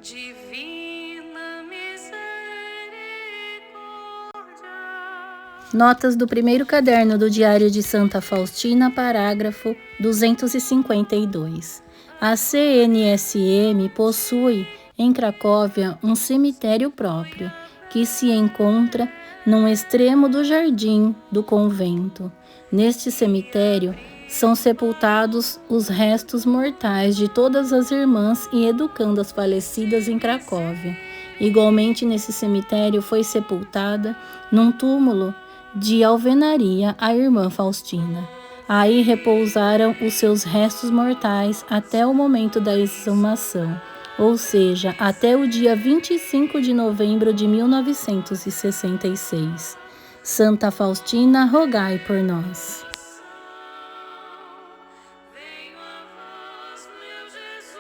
Divina misericórdia. Notas do primeiro caderno do Diário de Santa Faustina, parágrafo 252. A CNSM possui em Cracóvia um cemitério próprio, que se encontra num extremo do jardim do convento. Neste cemitério são sepultados os restos mortais de todas as irmãs e educandas falecidas em Cracóvia. Igualmente, nesse cemitério foi sepultada, num túmulo de alvenaria, a irmã Faustina. Aí repousaram os seus restos mortais até o momento da exumação, ou seja, até o dia 25 de novembro de 1966. Santa Faustina, rogai por nós. Venho a vós, meu Jesus,